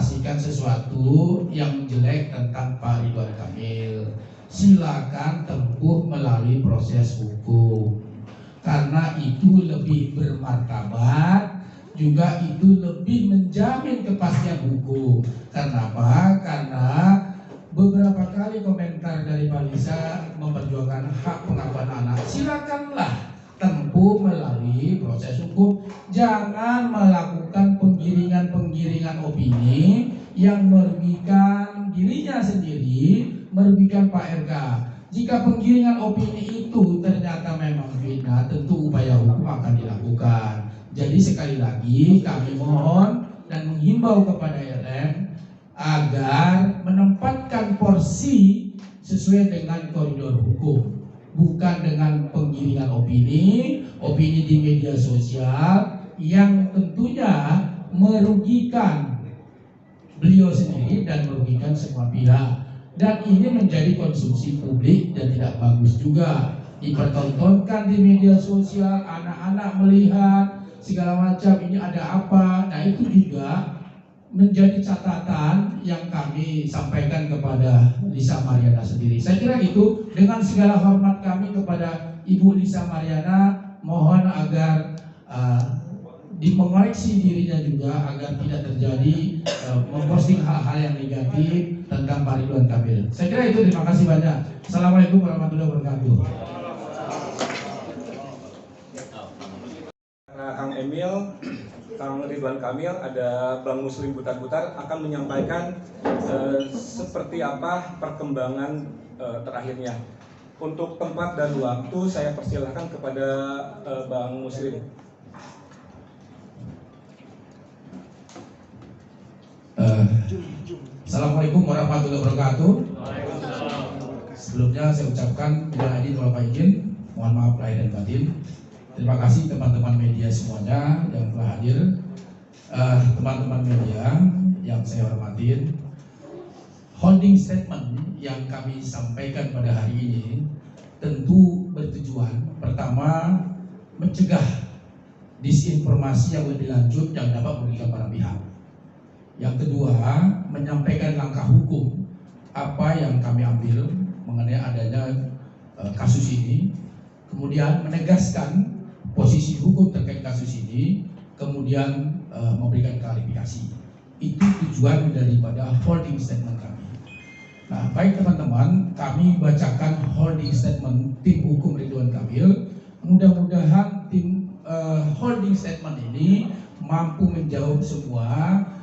menarasikan sesuatu yang jelek tentang Pak Ridwan Kamil, silakan tempuh melalui proses hukum. Karena itu lebih bermartabat, juga itu lebih menjamin kepastian hukum. Kenapa? Karena beberapa kali komentar dari Pak Lisa memperjuangkan hak pengakuan anak. Silakanlah tempuh melalui proses hukum. Jangan melakukan penggiringan opini yang merugikan dirinya sendiri, merugikan Pak RK. Jika penggiringan opini itu ternyata memang fitnah, tentu upaya hukum akan dilakukan. Jadi sekali lagi kami mohon dan menghimbau kepada LM agar menempatkan porsi sesuai dengan koridor hukum, bukan dengan penggiringan opini di media sosial yang tentunya merugikan beliau sendiri dan merugikan semua pihak. Dan ini menjadi konsumsi publik dan tidak bagus juga. Dipertontonkan di media sosial, anak-anak melihat segala macam, ini ada apa. Nah itu juga menjadi catatan yang kami sampaikan kepada Lisa Mariana sendiri. Saya kira itu, dengan segala hormat kami kepada Ibu Lisa Mariana, mohon agar mengoreksi dirinya juga agar tidak terjadi memposting hal-hal yang negatif tentang Pak Ridwan Kamil. Saya kira itu, terima kasih banyak. Assalamualaikum warahmatullahi wabarakatuh. Kang Emil, Kang Ridwan Kamil, ada Bang Muslim Butar-Butar akan menyampaikan seperti apa perkembangan terakhirnya. Untuk tempat dan waktu saya persilahkan kepada Bang Muslim. Assalamualaikum warahmatullahi wabarakatuh. Sebelumnya saya ucapkan bila adil wal faizin, mohon maaf lahir dan batin. Terima kasih teman-teman media semuanya yang telah hadir. Teman-teman media yang saya hormatin, holding statement yang kami sampaikan pada hari ini tentu bertujuan pertama mencegah disinformasi yang lebih lanjut yang dapat merugikan para pihak. Yang kedua, menyampaikan langkah hukum apa yang kami ambil mengenai adanya kasus ini, kemudian menegaskan posisi hukum terkait kasus ini, kemudian memberikan klarifikasi. Itu tujuan daripada holding statement kami. Nah, baik teman-teman, kami bacakan holding statement tim hukum Ridwan Kamil. Mudah-mudahan tim holding statement ini mampu menjawab semua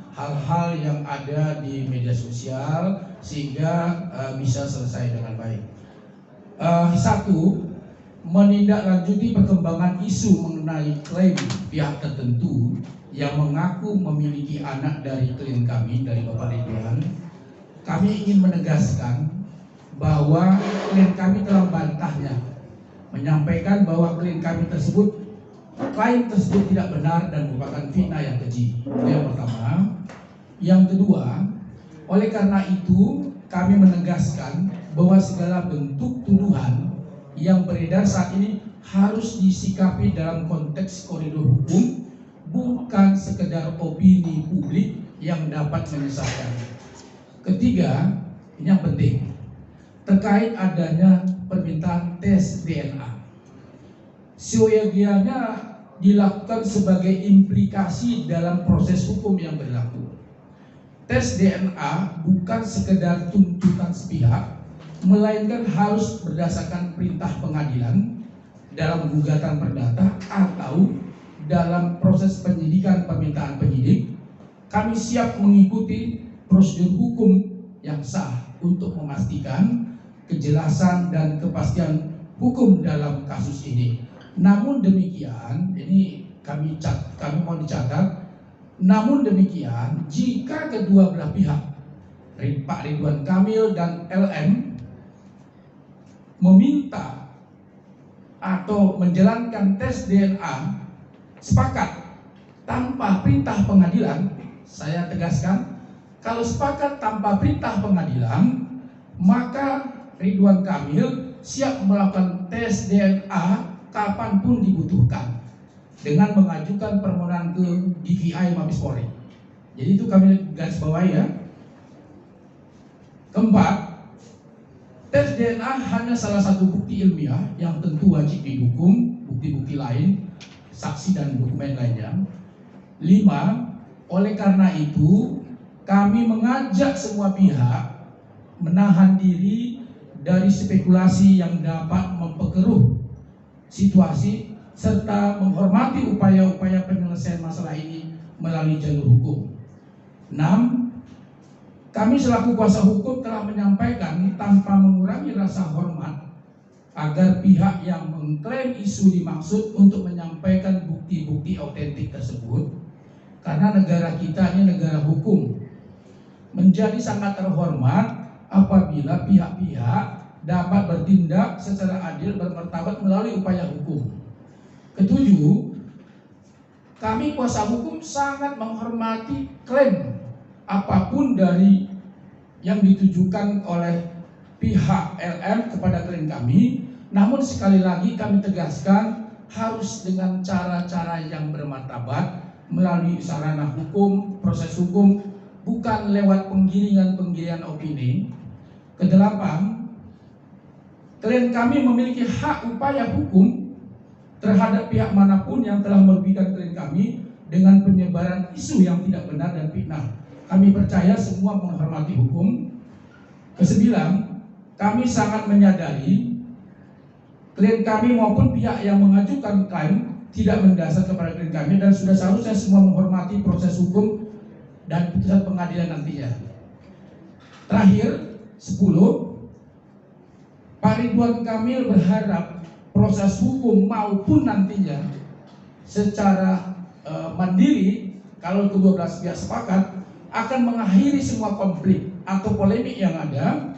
hal-hal yang ada di media sosial sehingga bisa selesai dengan baik. Satu, menindaklanjuti perkembangan isu mengenai klaim pihak tertentu yang mengaku memiliki anak dari klien kami, dari Bapak Ridwan. Kami ingin menegaskan bahwa klien kami telah membantahnya, menyampaikan bahwa klien kami tersebut, klaim tersebut tidak benar dan merupakan fitnah yang keji. Itu yang pertama. Yang kedua, oleh karena itu kami menegaskan bahwa segala bentuk tuduhan yang beredar saat ini harus disikapi dalam konteks koridor hukum, bukan sekedar opini publik yang dapat menyesatkan. Ketiga, ini yang penting, terkait adanya permintaan tes DNA. Seyogianya dilakukan sebagai implikasi dalam proses hukum yang berlaku. Tes DNA bukan sekedar tuntutan sepihak, melainkan harus berdasarkan perintah pengadilan dalam gugatan perdata atau dalam proses penyidikan permintaan penyidik. Kami siap mengikuti prosedur hukum yang sah untuk memastikan kejelasan dan kepastian hukum dalam kasus ini. Namun demikian, ini kami mohon dicatat, namun demikian, jika kedua belah pihak, Pak Ridwan Kamil dan LM, meminta atau menjalankan tes DNA sepakat tanpa perintah pengadilan, saya tegaskan, kalau sepakat tanpa perintah pengadilan, maka Ridwan Kamil siap melakukan tes DNA kapanpun dibutuhkan dengan mengajukan permohonan ke DVI Mabes Polri. Jadi itu kami garis bawahi ya. Keempat, tes DNA hanya salah satu bukti ilmiah yang tentu wajib didukung bukti-bukti lain, saksi dan dokumen lainnya. 5, oleh karena itu kami mengajak semua pihak menahan diri dari spekulasi yang dapat memperkeruh situasi serta menghormati upaya-upaya penyelesaian masalah ini melalui jalur hukum. 6, kami selaku kuasa hukum telah menyampaikan tanpa mengurangi rasa hormat agar pihak yang mengklaim isu dimaksud untuk menyampaikan bukti-bukti autentik tersebut, karena negara kita ini negara hukum, menjadi sangat terhormat apabila pihak-pihak dapat bertindak secara adil bermartabat melalui upaya hukum. 7, kami kuasa hukum sangat menghormati klaim apapun dari yang ditujukan oleh pihak LM kepada klien kami, namun sekali lagi kami tegaskan harus dengan cara-cara yang bermartabat melalui sarana hukum, proses hukum, bukan lewat penggiringan-penggiringan opini. 8, klien kami memiliki hak upaya hukum terhadap pihak manapun yang telah merugikan klien kami dengan penyebaran isu yang tidak benar dan fitnah. Kami percaya semua menghormati hukum. 9, kami sangat menyadari klien kami maupun pihak yang mengajukan klaim tidak mendasar kepada klien kami dan sudah seharusnya semua menghormati proses hukum dan putusan pengadilan nantinya. Terakhir, 10, Pak Ridwan Kamil berharap proses hukum maupun nantinya secara mandiri, kalau kedua belah pihak sepakat, akan mengakhiri semua konflik atau polemik yang ada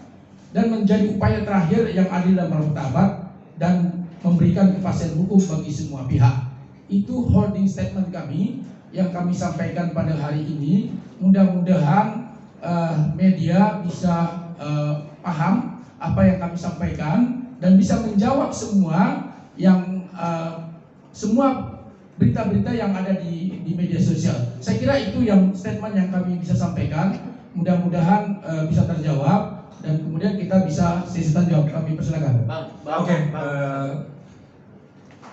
dan menjadi upaya terakhir yang adil dan martabat dan memberikan kepastian hukum bagi semua pihak. Itu holding statement kami yang kami sampaikan pada hari ini. Mudah-mudahan media bisa paham apa yang kami sampaikan dan bisa menjawab semua yang semua berita-berita yang ada di media sosial. Saya kira itu yang statement yang kami bisa sampaikan. Mudah-mudahan bisa terjawab dan kemudian kita bisa sesi tanya jawab. Kami persilakan. Oke,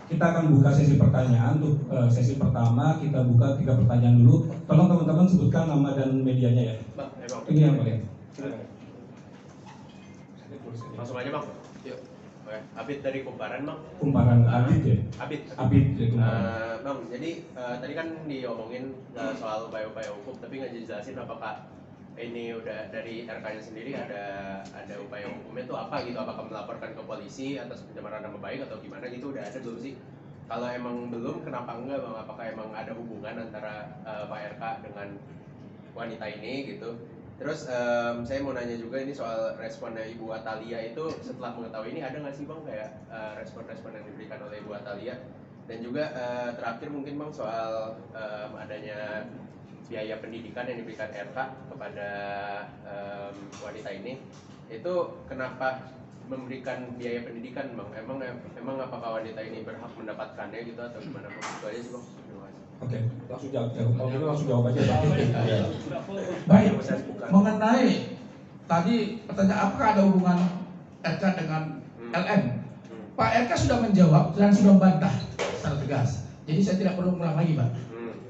kita akan buka sesi pertanyaan. Untuk sesi pertama kita buka 3 pertanyaan dulu. Tolong teman-teman sebutkan nama dan medianya ya. Bang, Ini yang paling. langsung aja bang. Yuk. Oke, Abid dari Kumparan bang. Kumparan Abid ya. Abid dari Kumparan. Bang, jadi tadi kan diomongin soal upaya-upaya hukum, tapi nggak dijelasin apakah ini udah dari RK-nya sendiri ada upaya hukumnya itu apa gitu? Apakah melaporkan ke polisi atas pencemaran nama baik atau gimana gitu? Udah ada belum sih? Kalau emang belum, kenapa enggak bang? Apakah emang ada hubungan antara Pak RK dengan wanita ini gitu? Terus saya mau nanya juga ini soal responnya Ibu Atalia itu setelah mengetahui ini ada nggak sih bang kayak respon-respon yang diberikan oleh Ibu Atalia? Dan juga terakhir mungkin bang soal adanya biaya pendidikan yang diberikan RK kepada wanita ini, itu kenapa memberikan biaya pendidikan bang? Emang apakah wanita ini berhak mendapatkannya gitu atau gimana bang? Itu aja sih bang. Oke, langsung jawab. Kalau gitu langsung jawab aja. Baik, mengenai tadi pertanyaan apakah ada hubungan RK dengan LM? Pak RK sudah menjawab dan sudah membantah secara tegas. Jadi saya tidak perlu mengulang lagi Pak,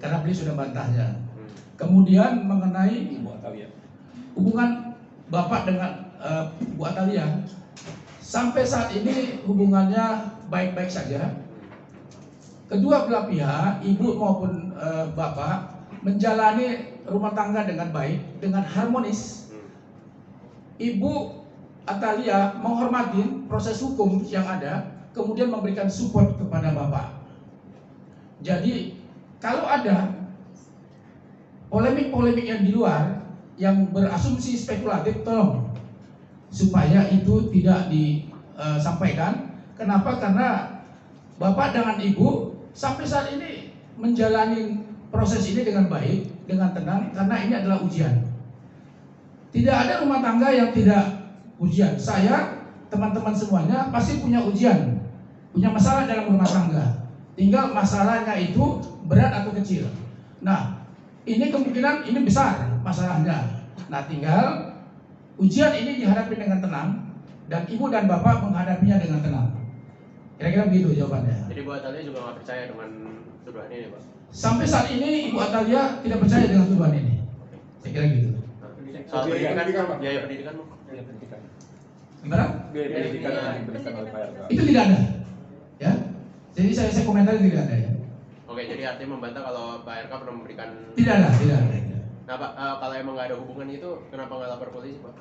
karena beliau sudah bantahnya. Kemudian mengenai hubungan Bapak dengan Bu Atalia, sampai saat ini hubungannya baik-baik saja. Kedua belah pihak, ibu maupun bapak, menjalani rumah tangga dengan baik, dengan harmonis. Ibu Atalia menghormati proses hukum yang ada, kemudian memberikan support kepada bapak. Jadi kalau ada polemik-polemik yang di luar, yang berasumsi spekulatif, tolong supaya itu tidak disampaikan. Kenapa? Karena bapak dengan ibu sampai saat ini menjalani proses ini dengan baik, dengan tenang, karena ini adalah ujian. Tidak ada rumah tangga yang tidak ujian. Saya, teman-teman semuanya pasti punya ujian, punya masalah dalam rumah tangga. Tinggal masalahnya itu berat atau kecil. Nah, ini kemungkinan ini besar masalahnya. Nah, tinggal ujian ini dihadapi dengan tenang dan ibu dan bapak menghadapinya dengan tenang. Kira-kira begitu jawabannya. Jadi Bu Atalia juga nggak percaya dengan tuduhan ini, Pak? Sampai saat ini Ibu Atalia tidak percaya dengan tuduhan ini. Saya kira gitu. Soal pendidikan, biaya pendidikan, Gimana? Biaya pendidikan yang diberikan oleh Pak RK. Itu tidak ada. Ya. Jadi saya komentari tidak ada ya. Oke, jadi artinya membantah kalau Pak RK pernah memberikan. Tidak ada, tidak ada. Nah Pak, kalau emang nggak ada hubungan itu, kenapa nggak lapor polisi Pak?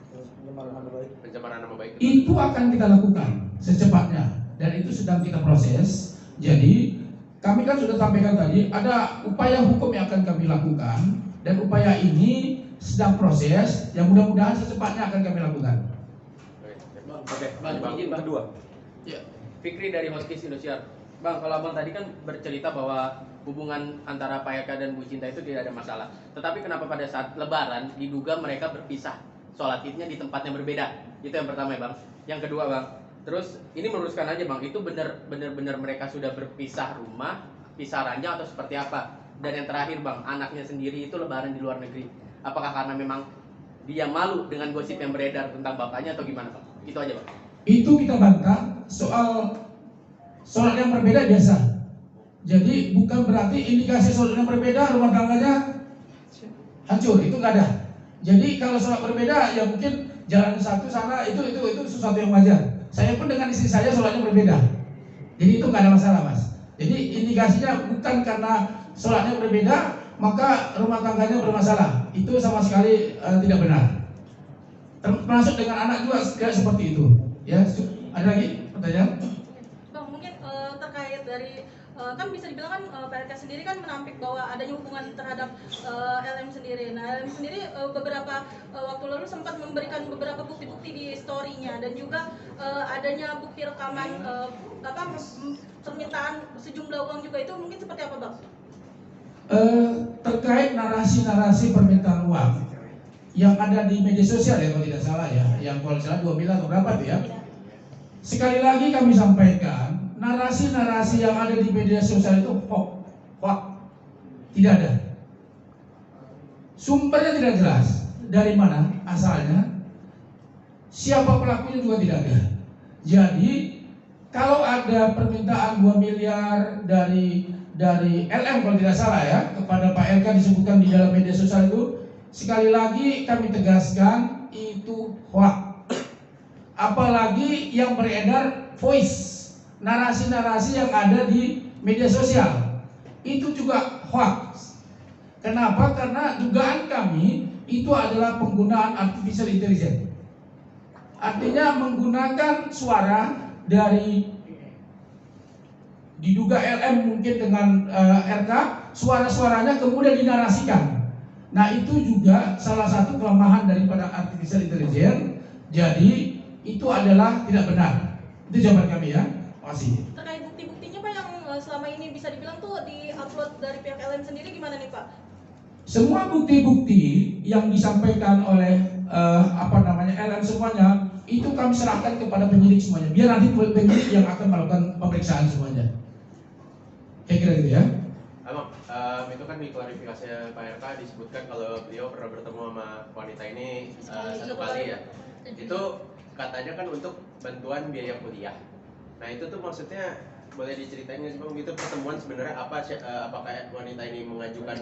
Pencemaran nama baik. Itu akan kita lakukan secepatnya dan itu sedang kita proses. Jadi kami kan sudah sampaikan tadi ada upaya hukum yang akan kami lakukan dan upaya ini sedang proses yang mudah-mudahan secepatnya akan kami lakukan. Oke, Bang, izin, Bang. kedua. Ya. Fikri dari Hoskis Indosiar. Bang, kalau abang tadi kan bercerita bahwa hubungan antara Pak Eka dan Bu Cinta itu tidak ada masalah. Tetapi kenapa pada saat Lebaran diduga mereka berpisah sholat idnya di tempat yang berbeda? Itu yang pertama ya Bang. Yang kedua Bang, terus ini meluruskan aja Bang, itu benar mereka sudah berpisah rumah, pisah ranjang atau seperti apa? Dan yang terakhir Bang, anaknya sendiri itu Lebaran di luar negeri. Apakah karena memang dia malu dengan gosip yang beredar tentang bapaknya atau gimana Bang? Itu aja Bang. Itu kita bantah soal sholat yang berbeda biasa. Jadi bukan berarti indikasi sholat yang berbeda rumah tangganya hancur, itu nggak ada. Jadi kalau sholat berbeda ya mungkin jalan satu sana itu sesuatu yang wajar. Saya pun dengan istri saya sholatnya berbeda. Jadi itu nggak ada masalah Mas. Jadi indikasinya bukan karena sholatnya berbeda maka rumah tangganya bermasalah. Itu sama sekali tidak benar. Termasuk dengan anak juga seperti itu. Ya, ada lagi pertanyaan? Bang, mungkin terkait dari kan bisa dibilang kan PRK sendiri kan menampik bahwa adanya hubungan terhadap LM sendiri. Nah, LM sendiri beberapa waktu lalu sempat memberikan beberapa bukti-bukti di story-nya dan juga adanya bukti rekaman permintaan sejumlah uang juga, itu mungkin seperti apa Bang? Terkait narasi-narasi permintaan uang yang ada di media sosial ya kalau tidak salah ya, yang kalau salah 2 miliar atau berapa tuh ya. Sekali lagi kami sampaikan, narasi-narasi yang ada di media sosial itu hoax, tidak ada. Sumbernya tidak jelas, dari mana asalnya, siapa pelakunya juga tidak ada. Jadi kalau ada permintaan 2 miliar dari LM kalau tidak salah ya kepada Pak RK disebutkan di dalam media sosial itu, sekali lagi kami tegaskan itu hoax. Apalagi yang beredar voice, narasi-narasi yang ada di media sosial itu juga hoax. Kenapa? Karena dugaan kami itu adalah penggunaan artificial intelligence. Artinya menggunakan suara dari diduga LM mungkin dengan RK, suara-suaranya kemudian dinarasikan. Nah itu juga salah satu kelemahan daripada artificial intelligence. Jadi itu adalah tidak benar. Itu jawaban kami ya. Makasih. Terkait bukti-buktinya Pak yang selama ini bisa dibilang tuh di-upload dari pihak LM sendiri gimana nih Pak? Semua bukti-bukti yang disampaikan oleh LM semuanya itu kami serahkan kepada penyidik semuanya. Biar nanti penyidik yang akan melakukan pemeriksaan semuanya. Saya kira gitu ya. Abang, itu kan di klarifikasi Pak RK disebutkan kalau beliau pernah bertemu sama wanita ini satu kali ya. Itu katanya kan untuk bantuan biaya kuliah. Nah itu tuh maksudnya boleh diceritain nggak sih Bang? Itu pertemuan sebenarnya apa? Apakah wanita ini mengajukan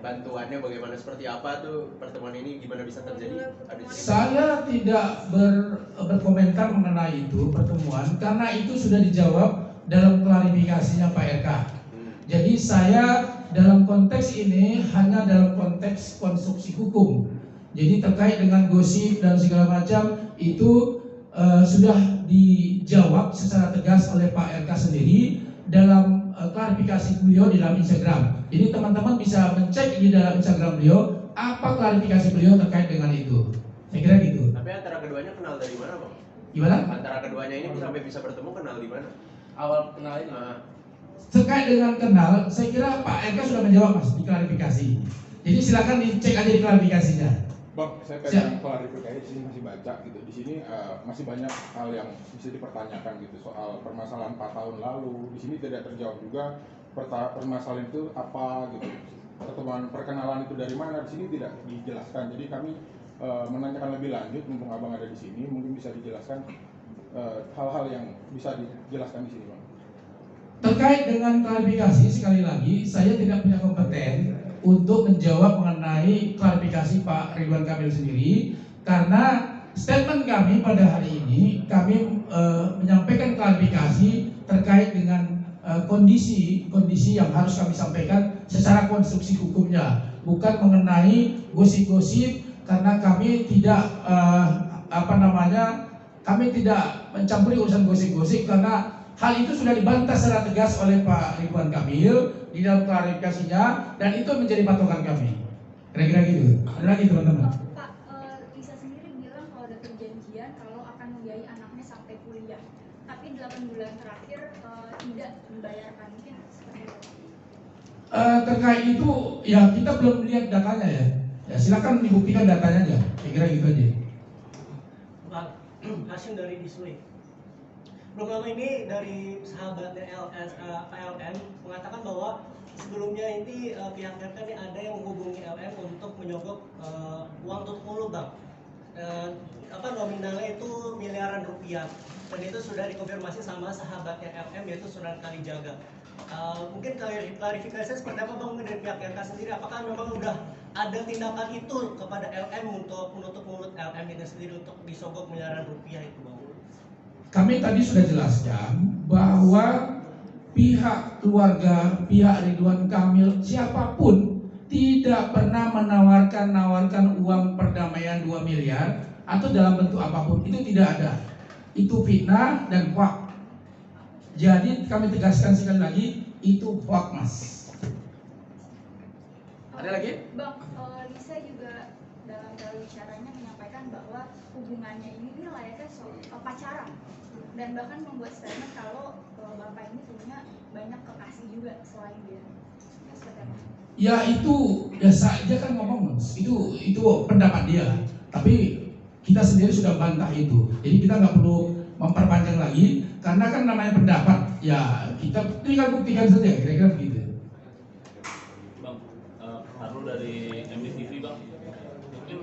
bantuannya, bagaimana, seperti apa tuh pertemuan ini, gimana bisa terjadi? Saya tidak berkomentar mengenai itu pertemuan karena itu sudah dijawab dalam klarifikasinya Pak RK. Jadi saya dalam konteks ini hanya dalam konteks konstruksi hukum. Jadi terkait dengan gosip dan segala macam itu sudah dijawab secara tegas oleh Pak RK sendiri dalam klarifikasi beliau di dalam Instagram. Jadi teman-teman bisa mencek di dalam Instagram beliau apa klarifikasi beliau terkait dengan itu. Saya kira gitu. Tapi antara keduanya kenal dari mana Bang? Gimana? Antara keduanya ini sampai bisa bertemu kenal di mana? Awal kenal ini. Terkait dengan kenal, saya kira Pak RK sudah menjawab Mas di klarifikasi. Jadi silakan dicek aja di klarifikasinya. Bang, saya pengen klarifikasi sih, masih baca gitu. Di sini masih banyak hal yang bisa dipertanyakan gitu soal permasalahan 4 tahun lalu. Di sini tidak terjawab juga permasalahan itu apa gitu. pertemuan perkenalan itu dari mana, di sini tidak dijelaskan. Jadi kami menanyakan lebih lanjut, mumpung abang ada di sini, mungkin bisa dijelaskan hal-hal yang bisa dijelaskan di sini, Bang. Terkait dengan klarifikasi, sekali lagi saya tidak punya kompeten untuk menjawab mengenai klarifikasi Pak Ridwan Kamil sendiri, karena statement kami pada hari ini kami menyampaikan klarifikasi terkait dengan kondisi yang harus kami sampaikan secara konstruksi hukumnya, bukan mengenai gosip-gosip, karena kami tidak kami tidak mencampuri urusan gosip-gosip, karena hal itu sudah dibantah secara tegas oleh Pak Ridwan Kamil di dalam klarifikasinya, dan itu menjadi patokan kami. Kira-kira gitu. Ada lagi teman-teman? Pak, Lisa sendiri bilang kalau ada perjanjian kalau akan membiayai anaknya sampai kuliah, tapi 8 bulan terakhir tidak membayarkan, mungkin seperti itu. Terkait itu ya kita belum lihat datanya ya. Ya silakan dibuktikan datanya aja. Kira-kira gitu aja. Bang, Hasim dari Display. Belum lama ini dari sahabatnya LM mengatakan bahwa sebelumnya ini pihak RK ini ada yang menghubungi LM untuk menyogok uang tutup mulut, Bang. Nominalnya itu miliaran rupiah, dan itu sudah dikonfirmasi sama sahabatnya LM yaitu Sunan Kalijaga. Mungkin klarifikasi seperti apa, Bang, dari pihak RK sendiri, apakah memang udah ada tindakan itu kepada LM untuk menutup mulut LM ini sendiri untuk disogok miliaran rupiah itu, Bang? Kami tadi sudah jelaskan bahwa pihak keluarga, pihak Ridwan Kamil, siapapun tidak pernah menawarkan uang perdamaian 2 miliar atau dalam bentuk apapun, itu tidak ada. Itu fitnah dan hoax. Jadi kami tegaskan sekali lagi, itu hoax, Mas. Ada lagi? Bang, Lisa juga dalam bicaranya menyampaikan bahwa hubungannya ini layaknya pacaran, dan bahkan membuat statement kalau bapak ini punya banyak kekasih juga selain dia. Seperti apa? Ya itu biasa aja kan ngomong, Mas. Itu pendapat dia. Tapi kita sendiri sudah bantah itu. Jadi kita nggak perlu memperpanjang lagi, karena kan namanya pendapat. Ya kita tinggal buktikan saja, kira-kira begitu. Bang, Harul dari MDTV, Bang. Mungkin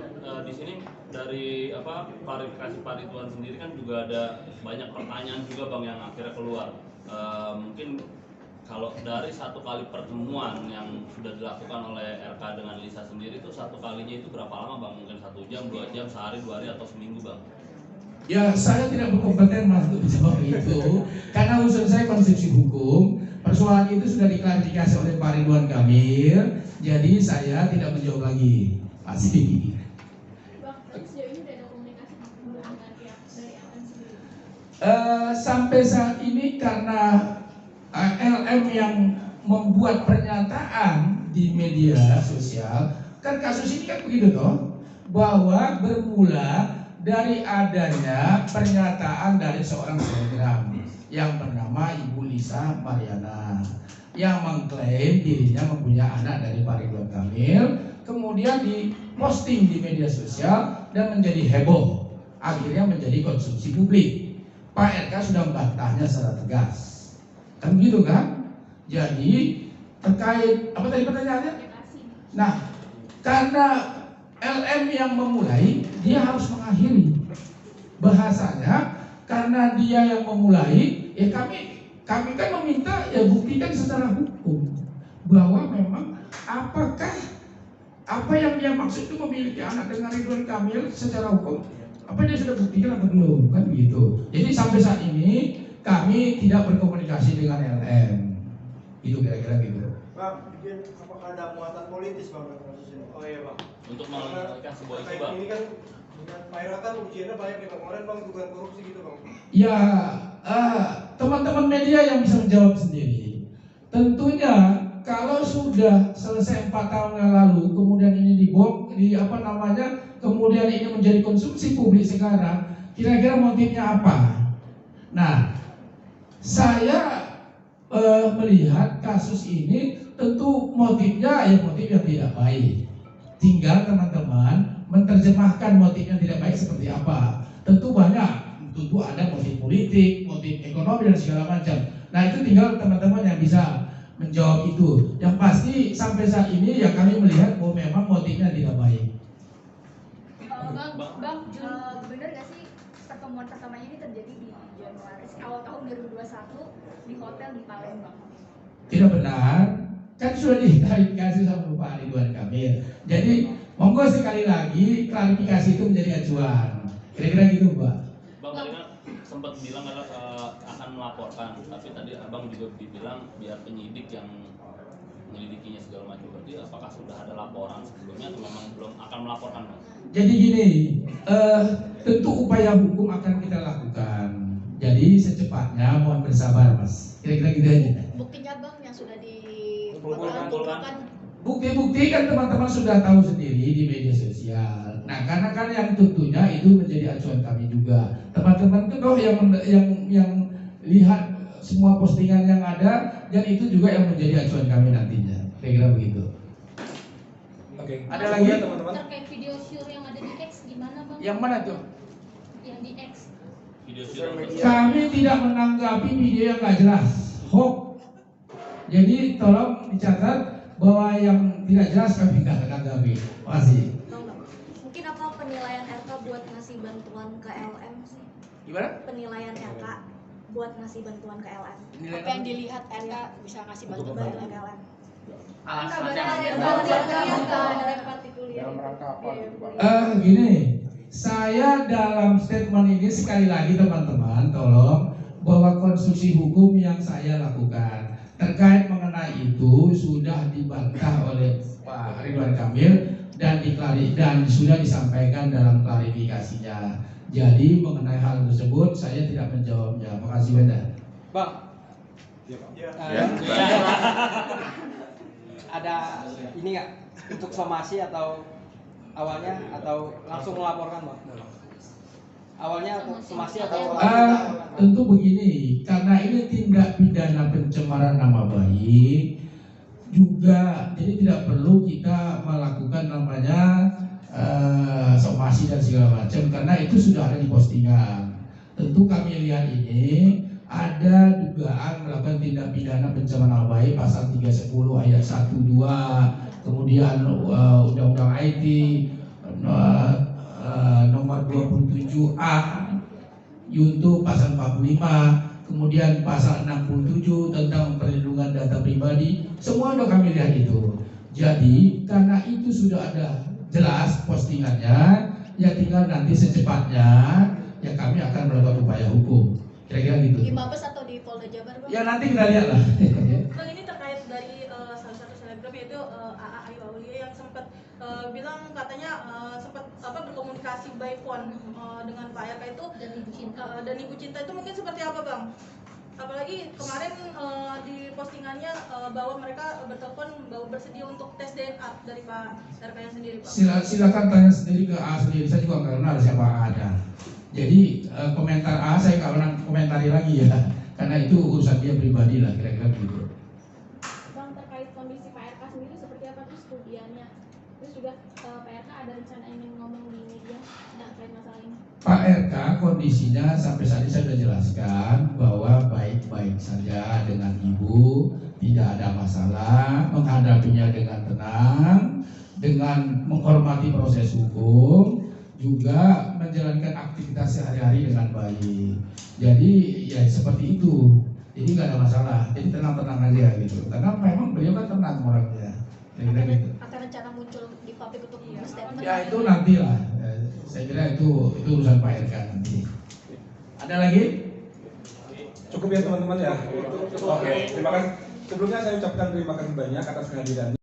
di sini dari klarifikasi Pak Ridwan sendiri kan juga ada banyak pertanyaan juga, Bang, yang akhirnya keluar. Mungkin kalau dari satu kali pertemuan yang sudah dilakukan oleh RK dengan Lisa sendiri, itu satu kalinya itu berapa lama, Bang? Mungkin 1 jam, 2 jam, sehari, 2 hari, atau seminggu, Bang? Ya saya tidak berkompeten, Mas, untuk menjawab itu, karena unsur saya konstruksi hukum. Persoalan itu sudah diklarifikasi oleh Pak Ridwan Kamil, jadi saya tidak menjawab lagi. Pasti. Bang, sejauh ini udah ada komunikasi dengan pihak dari LM sendiri? Sampai saat ini karena LM yang membuat pernyataan di media sosial, kan kasus ini kan begitu toh, bahwa bermula dari adanya pernyataan dari seorang selebgram yang bernama Ibu Lisa Mariana yang mengklaim dirinya mempunyai anak dari Pak Ridwan Kamil, kemudian diposting di media sosial dan menjadi heboh, akhirnya menjadi konsumsi publik. Pak RK sudah membantahnya secara tegas, kan begitu kan? Jadi terkait apa tadi pertanyaannya? Nah, karena LM yang memulai, dia harus mengakhiri. Bahasanya, karena dia yang memulai, ya kami kan meminta ya buktikan secara hukum bahwa memang apakah apa yang dia maksud itu memiliki anak dengan Ridwan Kamil secara hukum, apa dia sudah buktikan atau belum, kan begitu. Jadi sampai saat ini kami tidak berkomunikasi dengan LM. Itu kira-kira gitu. Bang, mungkin apakah ada muatan politis, Bang, dalam kasus ini? Oh iya, Bang. Untuk mengamankan sebuah isu, Bang. Ini kan dengan Pak Ira kan ujiannya banyak nih, Bang. Kemarin, Bang, dugaan korupsi gitu, Bang. Ya, teman-teman media yang bisa menjawab sendiri. Tentunya kalau sudah selesai 4 tahun yang lalu, kemudian ini kemudian ini menjadi konsumsi publik sekarang, kira-kira motifnya apa? Nah, saya melihat kasus ini tentu motifnya motif yang tidak baik. Tinggal teman-teman menerjemahkan motif yang tidak baik seperti apa. Tentu banyak, tentu ada motif politik, motif ekonomi dan segala macam. Nah itu tinggal teman-teman yang bisa menjawab itu. Yang pasti sampai saat ini ya kami melihat bahwa memang motifnya tidak baik. Bang, bener gak sih pertemuan pertamanya ini terjadi di Januari awal tahun 2021 di hotel di Palembang? Tidak benar, kan sudah diklarifikasi sama Pak Ridwan Kamil. Jadi monggo sekali lagi klarifikasi itu menjadi acuan. Kira-kira gitu, Pak. Bang tadi kan sempat bilang akan melaporkan, tapi tadi abang juga dibilang biar penyidik yang menyelidikinya segala macam. Berarti apakah sudah ada laporan sebelumnya atau memang belum akan melaporkan, Bang? Jadi gini, tentu upaya hukum akan kita lakukan. Jadi secepatnya mohon bersabar, Mas. Kira-kira gitu aja. Buktinya Bang yang sudah Kumpulkan. Bukti-bukti kan teman-teman sudah tahu sendiri di media sosial. Nah, karena kan yang tentunya itu menjadi acuan kami juga. Teman-teman itu toh yang lihat semua postingan yang ada, dan itu juga yang menjadi acuan kami nantinya. Kira-kira begitu. Oke. Ada lagi? teman-teman? Terkait video shoot yang ada di X gimana Bang? Yang mana tuh? Yang di X. Video viral. Kami tidak menanggapi video yang nggak jelas, hoax. Jadi tolong dicatat bahwa yang tidak jelas kami nggak menanggapi. Makasih. Mungkin apa penilaian RK buat ngasih bantuan ke LM sih? Gimana? Penilaian RK buat ngasih bantuan ke LM. Penilaian Apa yang dilihat RK bisa ngasih bantuan ke LM? Alasannya Dalam rangka apa gitu, Pak? Gini, saya dalam statement ini sekali lagi teman-teman tolong bahwa konstruksi hukum yang saya lakukan terkait mengenai itu sudah dibantah oleh Pak Ridwan Kamil dan sudah disampaikan dalam klarifikasinya. Jadi mengenai hal tersebut saya tidak menjawabnya. Makasih banyak. Bang, Ya. ada ini nggak untuk somasi atau awalnya atau langsung melaporkan, Bang? Awalnya atau somasi atau Tentu begini, karena ini tindak pidana pencemaran nama baik juga, jadi tidak perlu kita melakukan namanya somasi dan segala macam, karena itu sudah ada di postingan. Tentu kami lihat ini ada dugaan melakukan tindak pidana pencemaran nama baik pasal 310 ayat 1 2, kemudian Undang-Undang IT nomor 27A Yunto pasal 45, kemudian pasal 67 tentang perlindungan data pribadi, semua sudah kami lihat itu. Jadi karena itu sudah ada jelas postingannya, ya tinggal nanti secepatnya ya kami akan melakukan upaya hukum. Kira-kira gitu. Di Mabes atau di Polda Jabar, Bang? Ya nanti kita lihat lah. Bang, ini terkait dari salah satu selebgram yaitu AA Ayu Aulia yang sempat bilang katanya sempat berkomunikasi by phone dengan Pak RK itu dan Ibu Cinta itu mungkin seperti apa, Bang? Apalagi kemarin di postingannya bahwa mereka bertelepon bahwa bersedia untuk tes DNA dari Pak RK yang sendiri, Pak. Silakan tanya sendiri ke A sendiri, saya juga nggak kenal siapa A ada. Jadi komentar A saya nggak pernah komentari lagi ya, karena itu urusan dia pribadi lah, kira-kira begitu. Bang, terkait kondisi Pak RK sendiri seperti apa terus kerugiannya? Terus juga Pak RK ada rencana ingin ngomong di media terkait masalah ini? Pak RK kondisinya sampai saat ini saya sudah jelaskan bahwa baik-baik saja dengan ibu, tidak ada masalah, menghadapinya dengan tenang, dengan menghormati proses hukum, juga menjalankan aktivitas sehari-hari dengan baik. Jadi ya seperti itu. Jadi nggak ada masalah. Jadi tenang-tenang aja gitu. Karena memang beliau kan tenang orangnya. Kira-kira gitu. Akan rencana muncul di publik untuk statement? Ya itu nantilah. Saya kira itu urusan Pak RK nanti. Ada lagi? Cukup ya teman-teman ya. Oke, terima kasih. Sebelumnya saya ucapkan terima kasih banyak atas kehadirannya.